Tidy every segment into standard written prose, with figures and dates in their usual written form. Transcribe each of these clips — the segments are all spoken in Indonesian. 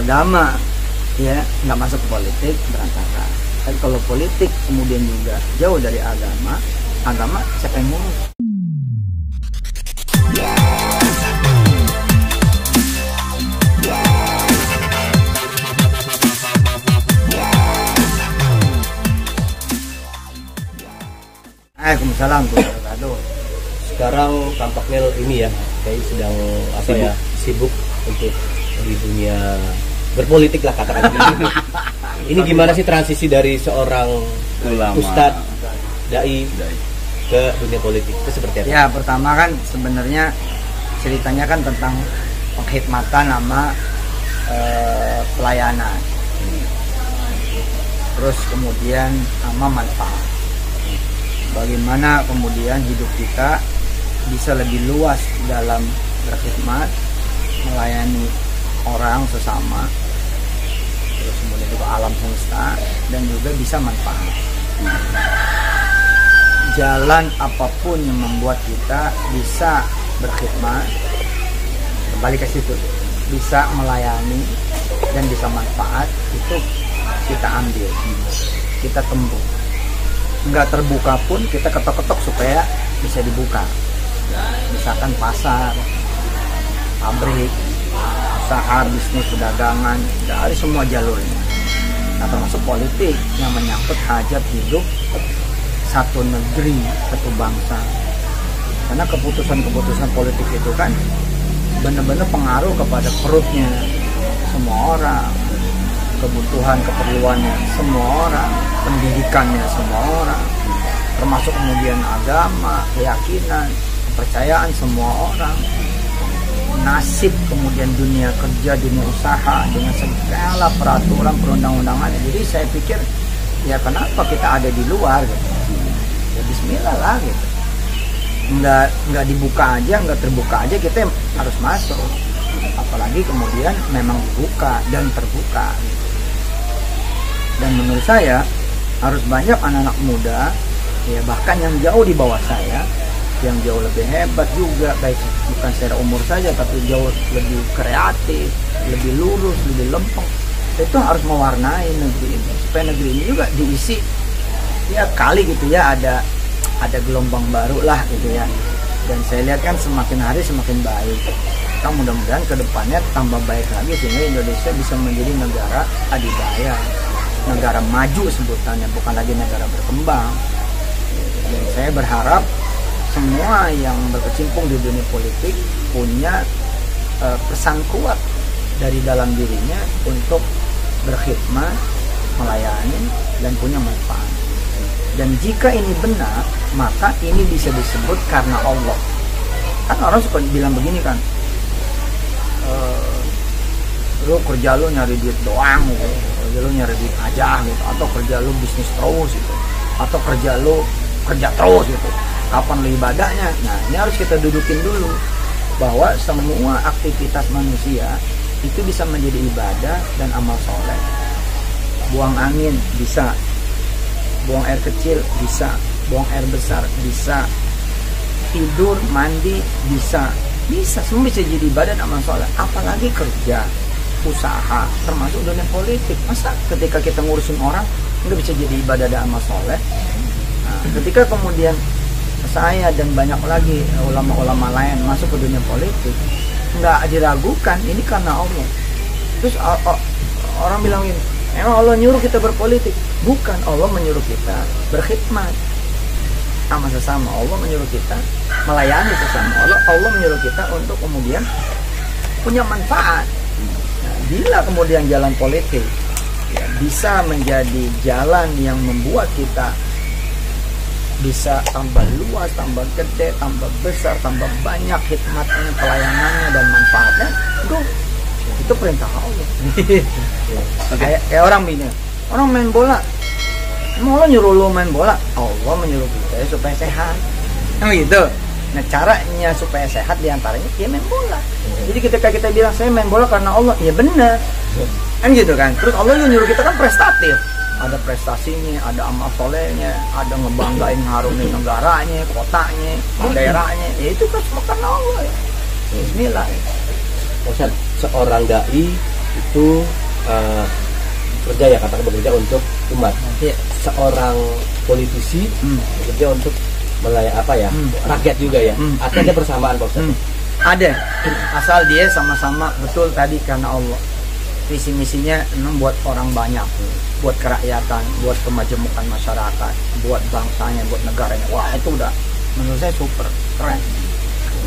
agama ya nggak masuk ke politik berantakan. Tapi kalau politik kemudian juga jauh dari agama siapa yang ngurus? Waalaikumsalam warahmatullahi wabarakatuh. Sekarang tampaknya ini ya kayak sedang sibuk untuk di dunia berpolitik lah katakan gitu. Ini gimana sih transisi dari seorang ustadz dai ke dunia politik itu seperti apa? Ya pertama kan sebenarnya ceritanya kan tentang pengkhidmatan sama pelayanan. Terus kemudian sama manfaat. Bagaimana kemudian hidup kita bisa lebih luas dalam berkhidmat, melayani orang sesama, terus kemudian juga alam semesta, dan juga bisa manfaat. Jalan apapun yang membuat kita bisa berkhidmat, kembali ke situ, bisa melayani dan bisa manfaat, itu kita ambil, kita tempuh. Nggak terbuka pun kita ketok-ketok supaya bisa dibuka. Misalkan pasar, pabrik, usaha, bisnis, perdagangan, dari semua jalurnya. Nah, termasuk politik yang menyangkut hajat hidup satu negeri, satu bangsa. Karena keputusan-keputusan politik itu kan benar-benar pengaruh kepada perutnya semua orang, kebutuhan keperluannya semua orang, pendidikannya semua orang, termasuk kemudian agama, keyakinan, kepercayaan semua orang, nasib kemudian dunia kerja, dunia usaha dengan segala peraturan perundang-undangan. Jadi saya pikir ya kenapa kita ada di luar gitu. Ya bismillah lah gitu. Nggak dibuka aja, nggak terbuka aja kita harus masuk. Apalagi kemudian memang dibuka dan terbuka gitu. Dan menurut saya harus banyak anak-anak muda ya bahkan yang jauh di bawah saya yang jauh lebih hebat juga, baik bukan secara umur saja tapi jauh lebih kreatif, lebih lurus, lebih lempeng, itu harus mewarnai negeri ini supaya negeri ini juga diisi ya kali gitu ya ada gelombang baru lah gitu ya. Dan saya lihat kan semakin hari semakin baik. Kita mudah-mudahan kedepannya tambah baik lagi sehingga Indonesia bisa menjadi negara adidaya, negara maju sebutannya, bukan lagi negara berkembang. Dan saya berharap semua yang berkecimpung di dunia politik punya pesan kuat dari dalam dirinya untuk berkhidmat, melayani, dan punya manfaat. Dan jika ini benar, maka ini bisa disebut karena Allah. Kan orang suka bilang begini kan, lu kerja lu nyari duit doang gitu, kerja lu nyari duit aja gitu, atau kerja lu bisnis terus gitu, atau kerja lu kerja terus gitu, kapan lu ibadahnya? Nah ini harus kita dudukin dulu bahwa semua aktivitas manusia itu bisa menjadi ibadah dan amal soleh. Buang angin bisa, buang air kecil bisa, buang air besar bisa, tidur, mandi bisa semua bisa jadi ibadah dan amal soleh. Apalagi kerja, usaha, termasuk dunia politik. Masa ketika kita ngurusin orang nggak bisa jadi ibadah dan amal soleh? Nah, ketika kemudian saya dan banyak lagi ulama-ulama lain masuk ke dunia politik, nggak diragukan ini karena Allah. Terus orang bilang ini, emang Allah nyuruh kita berpolitik? Bukan, Allah menyuruh kita berkhidmat sama sesama. Allah menyuruh kita melayani sesama. Allah menyuruh kita untuk kemudian punya manfaat. Nah, bila kemudian jalan politik ya, bisa menjadi jalan yang membuat kita bisa tambah luas, tambah gede, tambah besar, tambah banyak hikmatnya, pelayanannya dan manfaatnya, itu perintah Allah. Kayak orang bilang, orang main bola, emang Allah nyuruh lo main bola? Allah menyuruh kita supaya sehat, emang gitu. Nah caranya supaya sehat diantaranya ya main bola. Jadi ketika kita bilang saya main bola karena Allah, ya benar, kan gitu kan. Terus Allah yang nyuruh kita kan prestatif, ada prestasinya, ada amal solehnya, ada ngebanggain, harumin negaranya, kotanya, daerahnya. Ya itu kan semua karena Allah ya. Bismillah. Ustaz, seorang dai itu bekerja ya, katakan bekerja untuk umat. Iya. Seorang politisi bekerja untuk rakyat juga ya. Ada persamaan Pak Ustadz? Ada, asal dia sama-sama betul tadi karena Allah. Visi misinya membuat orang banyak, buat kerakyatan, buat kemajemukan masyarakat, buat bangsanya, buat negaranya. Wah, itu udah menurut saya super keren.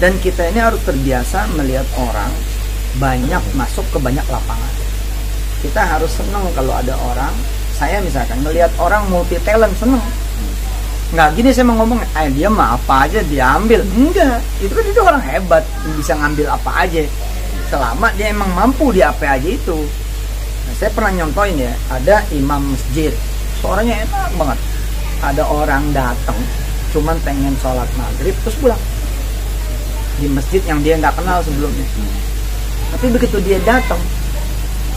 Dan kita ini harus terbiasa melihat orang banyak masuk ke banyak lapangan. Kita harus senang kalau ada orang, saya misalkan melihat orang multi talent, senang. Nggak gini saya mau ngomong, dia mah apa aja dia ambil. Enggak, itu kan itu orang hebat, bisa ngambil apa aja selama dia emang mampu di apa aja itu. Nah, saya pernah nyontoin ya, ada imam masjid, suaranya enak banget. Ada orang datang cuman pengen sholat maghrib terus pulang di masjid yang dia nggak kenal sebelumnya. Tapi begitu dia datang,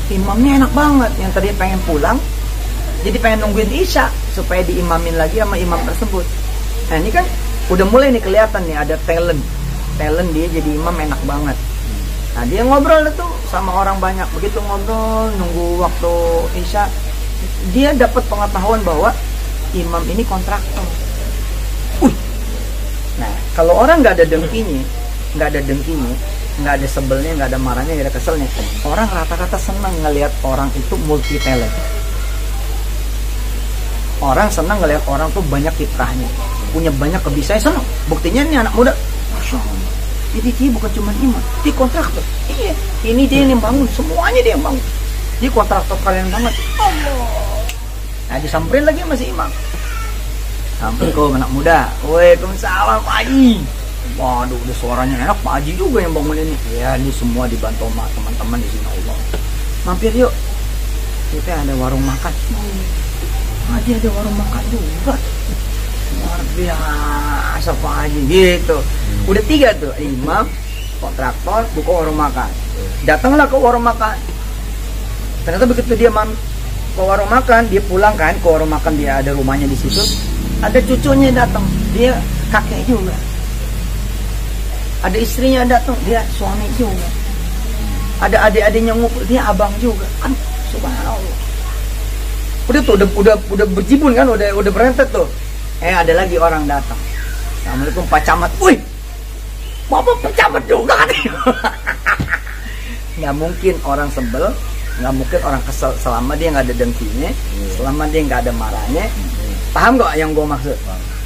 imamnya enak banget. Yang tadi pengen pulang jadi pengen nungguin isya supaya diimamin lagi sama imam tersebut. Nah ini kan udah mulai nih kelihatan nih ada talent dia jadi imam enak banget. Nah dia ngobrol tuh sama orang banyak, begitu ngobrol nunggu waktu isya dia dapat pengetahuan bahwa imam ini kontraktor. Nah kalau orang nggak ada dengkinya, nggak ada sebelnya, nggak ada marahnya, nggak ada keselnya, orang rata-rata senang ngelihat orang itu multi talent. Orang senang ngelihat orang tuh banyak kiprahnya, punya banyak kebiasaan, senang. Buktinya nih anak muda, masya Allah. Jadi dia bukan cuma imam, dia kontraktor. Iya, ini dia yang bangun, semuanya dia yang bangun. Dia kontraktor kalian banget. Allah. Nah disamperin lagi masih imam. Assalamualaikum anak muda. Waalaikumsalam Pak Haji. Waduh, udah suaranya enak, Pak Haji juga yang bangun ini. Ya, ini semua dibantu sama teman-teman di sini Allah. Mampir yuk. Kita ada warung makan. Haji ada warung makan juga. Luar biasa Pak Haji gitu. Udah 3 tuh, imam, kontraktor, buka warung makan. Datanglah ke warung makan. Ternyata begitu dia ke warung makan, dia pulang kan ke warung makan, dia ada rumahnya di situ. Ada cucunya datang, dia kakek juga. Ada istrinya datang, dia suami juga. Ada adik-adiknya ngumpul, dia abang juga. Kan subhanallah. Udah tuh udah berjibun kan, udah berentet tuh. Ada lagi orang datang. Assalamualaikum Pak Camat. Wih, Bapak Pak Camat juga kan. Nggak mungkin orang sebel, nggak mungkin orang kesel selama dia nggak ada dengkinya, selama dia nggak ada marahnya. Paham nggak yang gue maksud?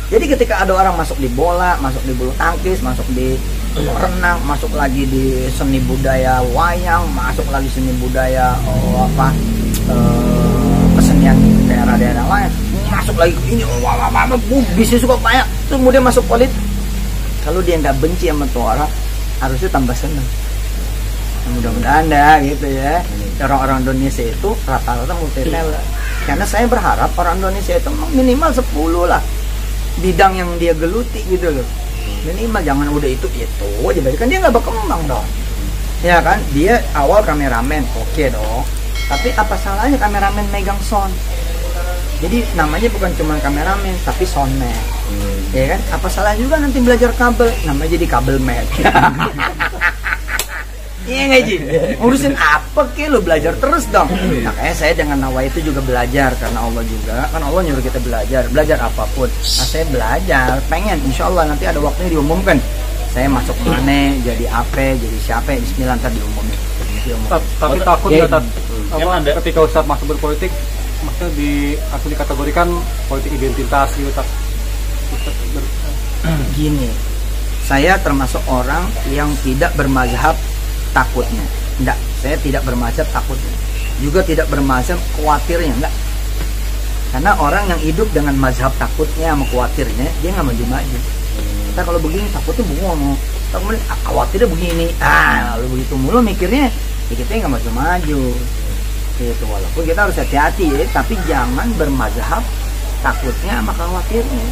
Jadi ketika ada orang masuk di bola, masuk di bulu tangkis, masuk di renang, masuk lagi di seni budaya wayang, masuk lagi seni budaya kesenian daerah-daerah lain, masuk lagi ke ini, bisnis juga banyak. Terus kemudian masuk politik. Kalau dia nggak benci sama tuh orang, harusnya tambah seneng. Mudah-mudahan dah gitu ya. Orang-orang Indonesia itu rata-rata multi talent. Karena saya berharap orang Indonesia itu minimal 10 lah bidang yang dia geluti gitu loh. Minimal jangan udah itu aja, berarti kan dia nggak berkembang dong. Ya kan, dia awal kameramen, oke dong. Tapi apa salahnya kameramen megang sound? Jadi namanya bukan cuma kameramen, tapi soundman. Ya kan, apa salah juga nanti belajar kabel, namanya jadi kabelman. Iya nggak Ji? Urusin apa ke lo, belajar terus dong. Makanya saya dengan Nawa itu juga belajar, karena Allah juga kan Allah nyuruh kita belajar apapun. Nah saya belajar, pengen insya Allah nanti ada waktunya diumumkan. Saya masuk mana, jadi apa, jadi siapa, Bismillah ntar diumumin. Tapi takut nggak ketika Ustadz masuk berpolitik, maksudnya akan dikategorikan politik identitas gitu tak? Gini, saya termasuk orang yang tidak bermazhab takutnya. Enggak, saya tidak bermazhab takutnya. Juga tidak bermazhab khawatirnya, enggak. Karena orang yang hidup dengan mazhab takutnya sama khawatirnya, dia nggak maju-maju. Kita kalau begini takutnya bengong, takutnya khawatirnya begini. Lalu begitu mulu mikirnya, ya kita nggak maju-maju. Gitu, walaupun kita harus hati-hati ya, tapi jangan bermazhab takutnya sama khawatirnya.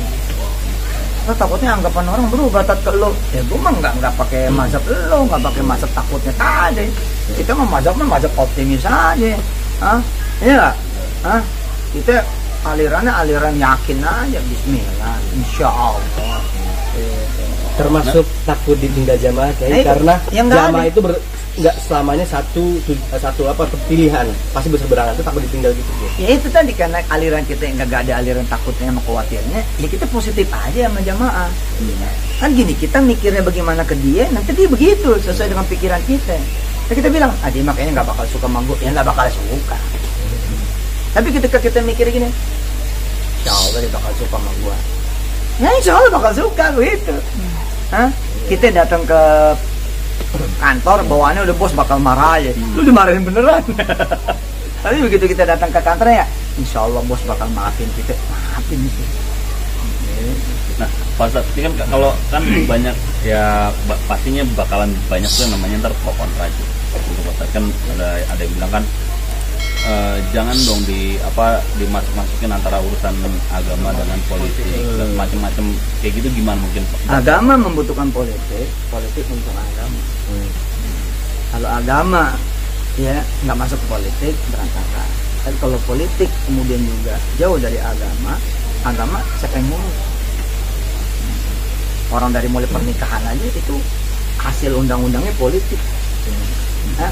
Lo takutnya anggapan orang berubah ke lo, ya gue mah nggak pakai mazhab lo, nggak pakai mazhab takutnya tadi. Kita mah mazhab optimis aja, iya nggak? Kita alirannya aliran yakin aja, Bismillah, Insya Allah. termasuk takut ditinggal jamaah Kiai, karena jamaah itu nggak selamanya satu pilihan, pasti berseberangan, itu takut ditinggal gitu. Ya itu tadi, karena aliran kita nggak ada aliran takutnya sama khawatirnya, ya kita positif aja sama jamaah. Kan gini, kita mikirnya bagaimana ke dia, nanti dia begitu sesuai dengan pikiran kita. Nah, kita bilang, dia makanya nggak bakal suka sama gue, ya nggak bakal suka. Tapi ketika kita mikir gini, insya Allah dia bakal suka sama gue, ya insya Allah bakal suka gitu. Kita datang ke kantor, bawaannya udah bos bakal marah aja, lu dimarahin beneran. Tapi begitu kita datang ke kantornya, ya insya Allah bos bakal maafin kita, maafin itu. Nah, Pak Ustadz, ini kan kalau kan banyak ya pastinya bakalan banyak tuh yang namanya ntar pro kontra aja. Untuk Ustadz kan ada yang bilang kan jangan dong dimasuk-masukin antara urusan agama dengan politik dan macam-macam kayak gitu, gimana mungkin? Agama membutuhkan politik, politik untuk agama. Kalau agama ya nggak masuk ke politik, berantakan. Tapi kalau politik kemudian juga jauh dari agama, agama siapa yang ngurus? Orang dari mulai pernikahan aja itu hasil undang-undangnya politik.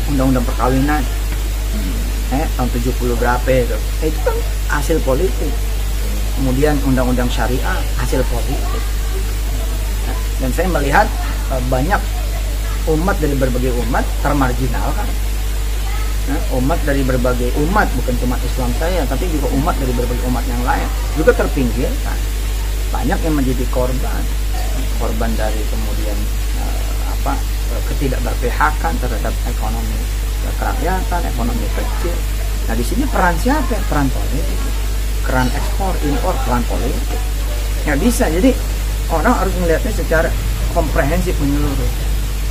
Undang-undang perkawinan tahun 70 berapa itu kan hasil politik. Kemudian undang-undang syariah hasil politik. Dan saya melihat banyak umat dari berbagai umat termarginalkan. Umat dari berbagai umat, bukan cuma Islam saya, tapi juga umat dari berbagai umat yang lain juga terpinggirkan. Banyak yang menjadi korban dari kemudian ketidakberpihakan terhadap ekonomi kerakyatan, ekonomi kecil. Nah di sini peran siapa? Peran politik. Keran ekspor, impor, peran politik. Nggak bisa. Jadi orang harus melihatnya secara komprehensif menyeluruh.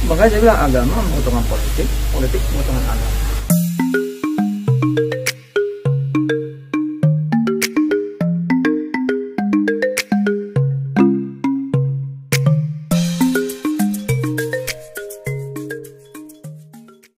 Makanya saya bilang agama membutuhkan politik, politik membutuhkan agama.